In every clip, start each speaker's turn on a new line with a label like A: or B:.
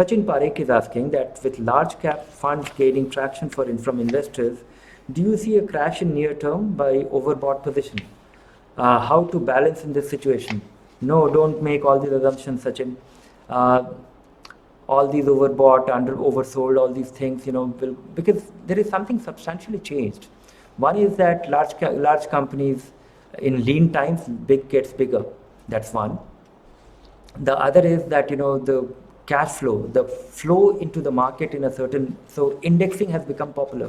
A: Sachin Parekh is asking that with large cap funds gaining traction from investors, do you see a crash in near term by overbought position? How to balance in this situation? No, don't make all these assumptions, Sachin. Uh, all these overbought, oversold, all these things, because there is something substantially changed. One is that large companies in lean times, big gets bigger. That's one. The other is that the cash flow, the flow into the market in a certain, so indexing has become popular.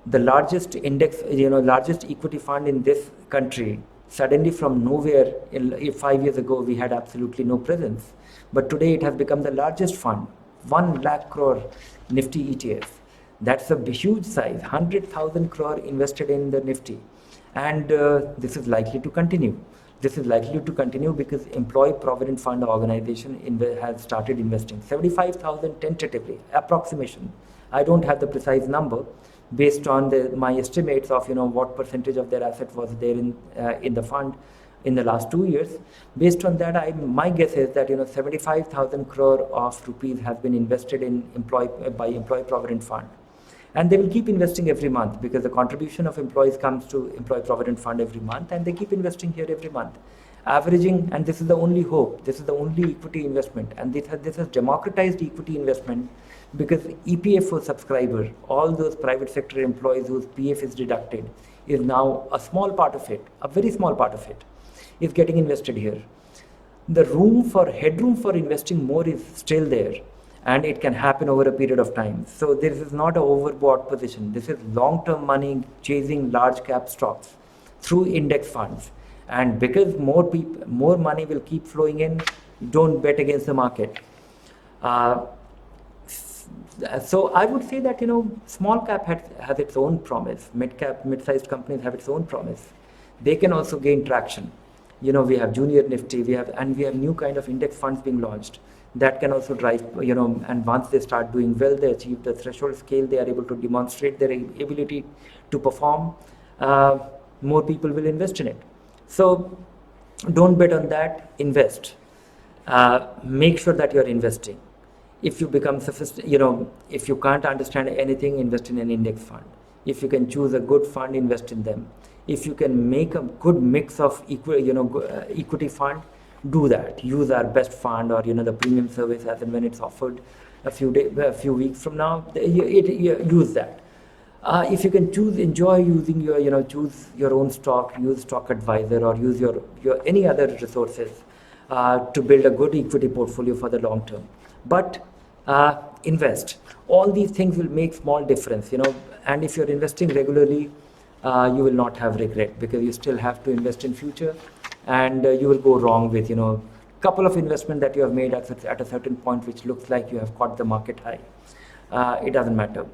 A: The largest largest equity fund in this country, suddenly from nowhere, 5 years ago, we had absolutely no presence. But today it has become the largest fund, 1 lakh crore Nifty ETF. That's a huge size, 100,000 crore invested in the Nifty. And this is likely to continue. This is likely to continue because Employee Provident Fund Organization has started investing 75,000 tentatively, approximation. I don't have the precise number based on my estimates of what percentage of their asset was there in the fund in the last 2 years. Based on that, my guess is that 75,000 crore of rupees has been invested in by Employee Provident Fund. And they will keep investing every month because the contribution of employees comes to Employee Provident Fund every month, and they keep investing here every month. Averaging, and this is the only hope, this is the only equity investment, and this has democratized equity investment because EPFO subscriber, all those private sector employees whose PF is deducted, is now a small part of it, a very small part of it, is getting invested here. The headroom for investing more is still there. And it can happen over a period of time. So this is not an overbought position. This is long-term money chasing large cap stocks through index funds. And because more money will keep flowing in, don't bet against the market. So I would say that small cap has its own promise. Mid-sized companies have its own promise. They can also gain traction. We have Junior Nifty, we have new kind of index funds being launched. That can also drive, and once they start doing well, they achieve the threshold scale, they are able to demonstrate their ability to perform, more people will invest in it. So don't bet on that, invest. Make sure that you're investing. If you become if you can't understand anything, invest in an index fund. If you can choose a good fund, invest in them. If you can make a good mix of equity fund, do that. Use our best fund or the premium service as and when it's offered a few weeks from now. Use that. If you can enjoy using choose your own stock, use Stock Advisor or use your any other resources to build a good equity portfolio for the long term. But invest. All these things will make small difference. And if you're investing regularly, you will not have regret because you still have to invest in future. And you will go wrong with couple of investment that you have made at a certain point which looks like you have caught the market high. It doesn't matter.